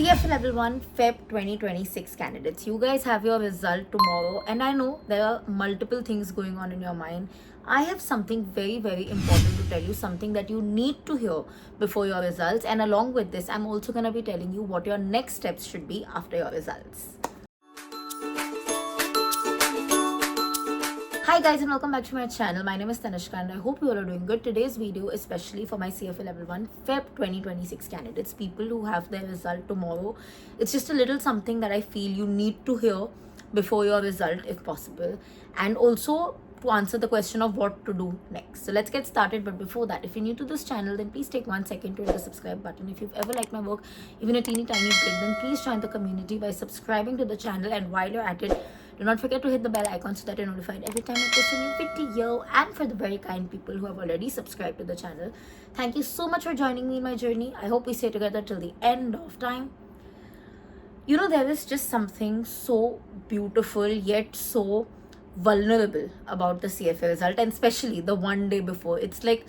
CF Level 1 Feb 2026 candidates. You guys have your result tomorrow, and I know there are multiple things going on in your mind. I have something very important to tell you, something that you need to hear before your results. And along with this, I'm also going to be telling you what your next steps should be after your results. Hi guys, and welcome back to my channel. My name is Tanishka and I hope you all are doing good. Today's video especially for my CFA Level 1 Feb 2026 candidates, people who have their result tomorrow. It's just a little something that I feel you need to hear before your result if possible, and also to answer the question of what to do next. So let's get started. But before that, if you're new to this channel, then please take 1 second to hit the subscribe button. If you've ever liked my work, even a teeny tiny bit, then please join the community by subscribing to the channel. And while you're at it, do not forget to hit the bell icon so that you're notified every time I post a new video. And for the very kind people who have already subscribed to the channel, thank you so much for joining me in my journey. I hope we stay together till the end of time. You know, there is just something so beautiful yet so vulnerable about the CFA result, and especially the one day before. It's like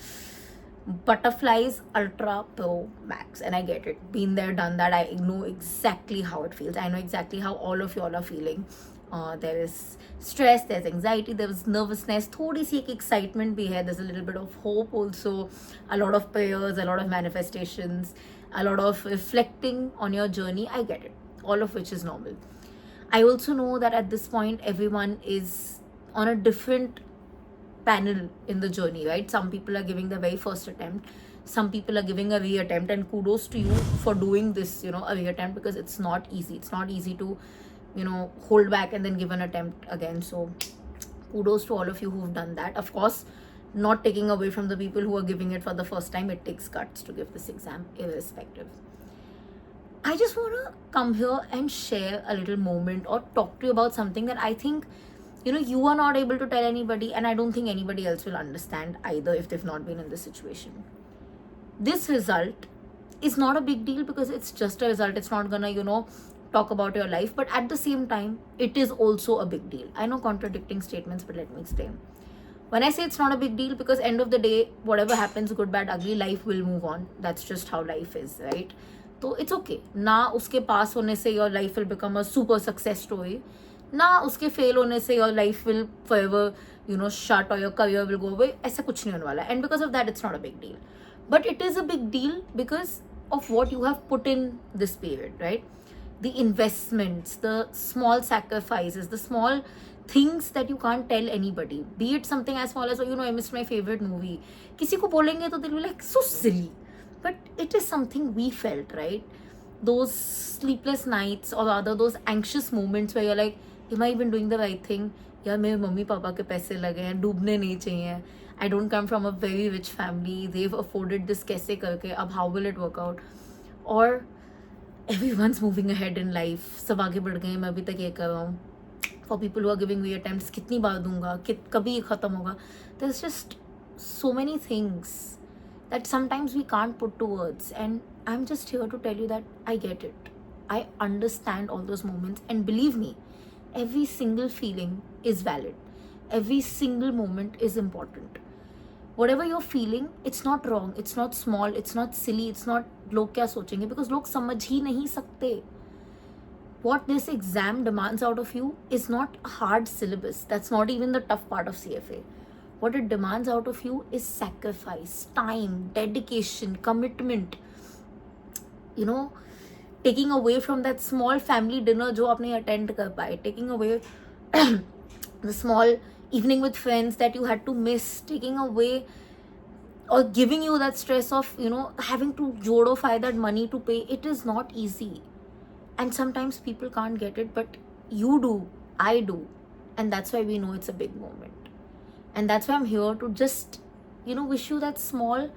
Butterflies Ultra Pro Max, and I get it. Been there, done that. I know exactly how it feels. I know exactly how all of y'all are feeling. There is stress, there's anxiety, there's nervousness, थोड़ी सी एक excitement भी है, there's a little bit of hope also, a lot of prayers, a lot of manifestations, a lot of reflecting on your journey. I get it, all of which is normal. I also know that at this point everyone is on a different panel in the journey, right? Some people are giving the very first attempt, some people are giving a re-attempt, and kudos to you for doing this, a re-attempt, because it's not easy. It's not easy to hold back and then give an attempt again. So kudos to all of you who've done that. Of course, not taking away from the people who are giving it for the first time. It takes guts to give this exam irrespective. I just want to come here and share a little moment or talk to you about something that I think you are not able to tell anybody, and I don't think anybody else will understand either if they've not been in this situation. This result is not a big deal because it's just a result. It's not gonna talk about your life, but at the same time it is also a big deal. I know, contradicting statements, but let me explain. When I say it's not a big deal, because end of the day, whatever happens, good, bad, ugly, life will move on. That's just how life is, right? So it's okay. Na uske pass hone se your life will become a super success story, na uske fail hone se your life will forever shut or your career will go away. Aisa kuch nahi hone wala. And because of that, it's not a big deal. But it is a big deal because of what you have put in this period, right? The investments, the small sacrifices, the small things that you can't tell anybody. Be it something as small as, I missed my favorite movie. Kisi ko bolenge to they'll be like, so silly. But it is something we felt, right? Those sleepless nights, or rather those anxious moments where you're like, am I even doing the right thing? यार मेरे mummy papa के पैसे लगे हैं, डूबने नहीं चाहिए. I don't come from a very rich family. They've afforded this कैसे करके, अब how will it work out? Or everyone's moving ahead in life, सब आगे बढ़ गए, मैं अभी तक ये कर रहा हूँ. For people who are giving re-attempts, कितनी बार दूंगा, कभी ये खत्म होगा. There's just so many things that sometimes we can't put to words, and I'm just here to tell you that I get it. I understand all those moments, and believe me, every single feeling is valid. Every single moment is important. Whatever you're feeling, it's not wrong, it's not small, it's not silly, it's not लोग क्या सोचेंगे, because लोग समझ ही नहीं सकते. What this exam demands out of you is not a hard syllabus. That's not even the tough part of CFA. What it demands out of you is sacrifice, time, dedication, commitment. Taking away from that small family dinner जो आपने attend कर पाए, taking away the small evening with friends that you had to miss, taking away or giving you that stress of having to jodify that money to pay. It is not easy, and sometimes people can't get it, but you do, I do, and that's why we know it's a big moment. And that's why I'm here to just wish you that small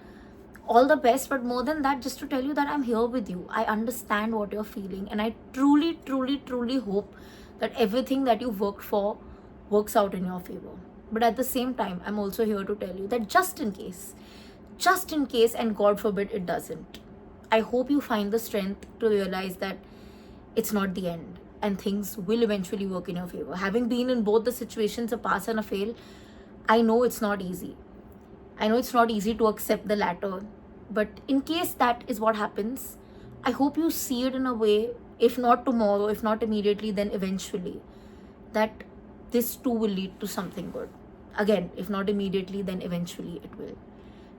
all the best, but more than that, just to tell you that I'm here with you. I understand what you're feeling, and I truly hope that everything that you've worked for works out in your favor. But at the same time, I'm also here to tell you that just in case, and God forbid it doesn't, I hope you find the strength to realize that it's not the end, and things will eventually work in your favor. Having been in both the situations, a pass and a fail, I know it's not easy. I know it's not easy to accept the latter, but in case that is what happens, I hope you see it in a way, if not tomorrow, if not immediately, then eventually, that this too will lead to something good. Again, if not immediately, then eventually it will.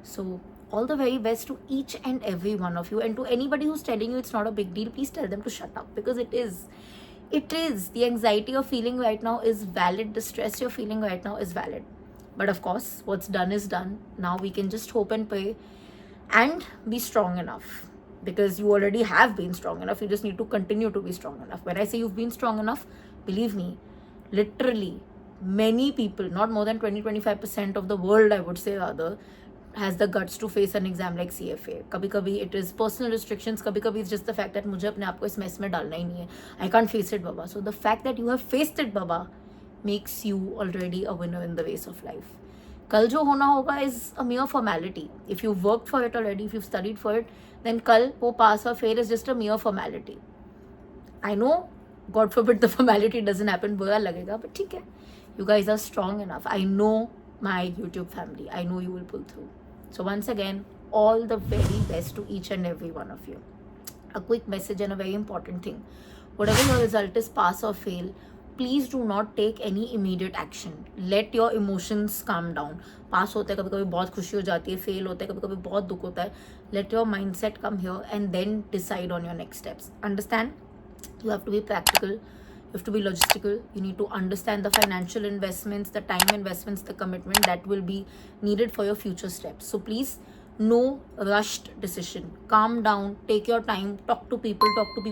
So, all the very best to each and every one of you. And to anybody who's telling you it's not a big deal, please tell them to shut up, because it is. It is. The anxiety you're feeling right now is valid. The stress you're feeling right now is valid. But of course, what's done is done. Now we can just hope and pray and be strong enough, because you already have been strong enough. You just need to continue to be strong enough. When I say you've been strong enough, believe me, literally many people, not more than 20-25% of the world, I would say rather, has the guts to face an exam like CFA. कभी कभी it is personal restrictions, कभी कभी it's just the fact that मुझे अपने आप को इस mess में डालना ही नहीं है. I can't face it, Baba. So the fact that you have faced it, Baba, makes you already a winner in the race of life. कल जो होना होगा is a mere formality. If you've worked for it already, if you've studied for it, then कल वो pass or fail is just a mere formality. I know, God forbid the formality doesn't happen, बुरा लगेगा, but ठीक है. You guys are strong enough. I know my YouTube family. I know you will pull through. So once again, all the very best to each and every one of you. A quick message and a very important thing. Whatever your result is, pass or fail, please do not take any immediate action. Let your emotions calm down. पास होता है कभी कभी बहुत खुशी हो जाती है, fail होता है कभी कभी बहुत दुख होता है. Let your mindset come here and then decide on your next steps. Understand? You have to be practical. You have to be logistical. You need to understand the financial investments, the time investments, the commitment that will be needed for your future steps. So please, no rushed decision. Calm down, take your time, talk to people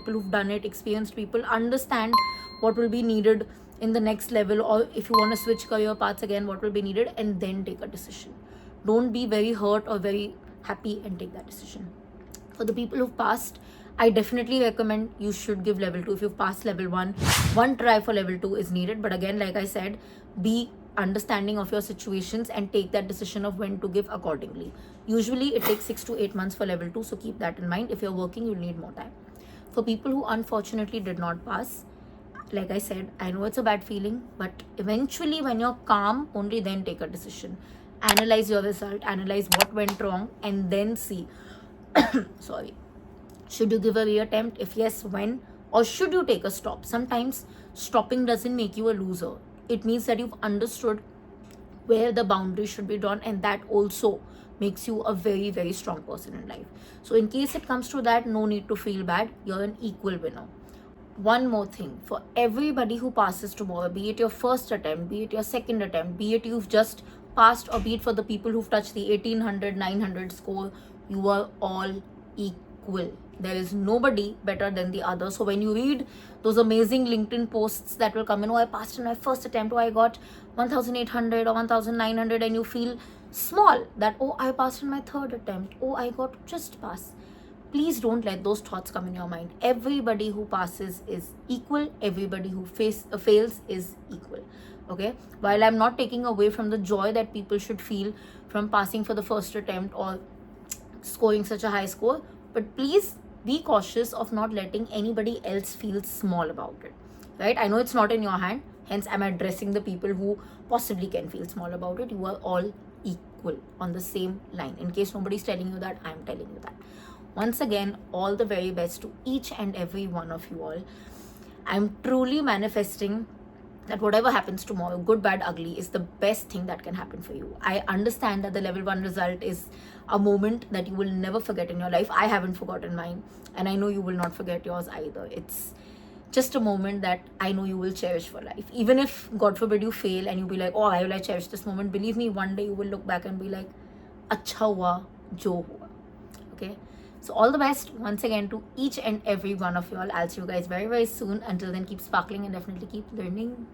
who've done it, experienced people, understand what will be needed in the next level, or if you want to switch career paths again, what will be needed, and then take a decision. Don't be very hurt or very happy and take that decision. For the people who've passed, I definitely recommend you should give level 2. If you've passed level 1, one try for level 2 is needed. But again, like I said, be understanding of your situations and take that decision of when to give accordingly. Usually it takes 6 to 8 months for level 2, so keep that in mind. If you're working, you'll need more time. For people who unfortunately did not pass, like I said, I know it's a bad feeling, but eventually when you're calm, only then take a decision. Analyze your result, analyze what went wrong, and then see. Sorry. Should you give a reattempt? If yes, when? Or should you take a stop? Sometimes stopping doesn't make you a loser. It means that you've understood where the boundary should be drawn, and that also makes you a very, very strong person in life. So in case it comes to that, no need to feel bad. You're an equal winner. One more thing, for everybody who passes tomorrow, be it your first attempt, be it your second attempt, be it you've just passed, or be it for the people who've touched the 1800, 900 score, you are all equal. There is nobody better than the other. So when you read those amazing LinkedIn posts that will come in, oh, I passed in my first attempt, oh, I got 1800 or 1900, and you feel small that, oh, I passed in my third attempt, oh, I got just pass. Please don't let those thoughts come in your mind. Everybody who passes is equal. Everybody who fails is equal. Okay? While I'm not taking away from the joy that people should feel from passing for the first attempt or scoring such a high score, but please be cautious of not letting anybody else feel small about it. Right? I know it's not in your hand. Hence, I'm addressing the people who possibly can feel small about it. You are all equal on the same line. In case nobody's telling you that, I'm telling you that. Once again, all the very best to each and every one of you all. I'm truly manifesting that whatever happens tomorrow, good, bad, ugly, is the best thing that can happen for you. I understand that the level 1 result is a moment that you will never forget in your life. I haven't forgotten mine, and I know you will not forget yours either. It's just a moment that I know you will cherish for life. Even if, God forbid, you fail and you be like, oh, why will I cherish this moment? Believe me, one day you will look back and be like, acha hua jo hua. Okay? So all the best once again to each and every one of you all. I'll see you guys very, very soon. Until then, keep sparkling and definitely keep learning.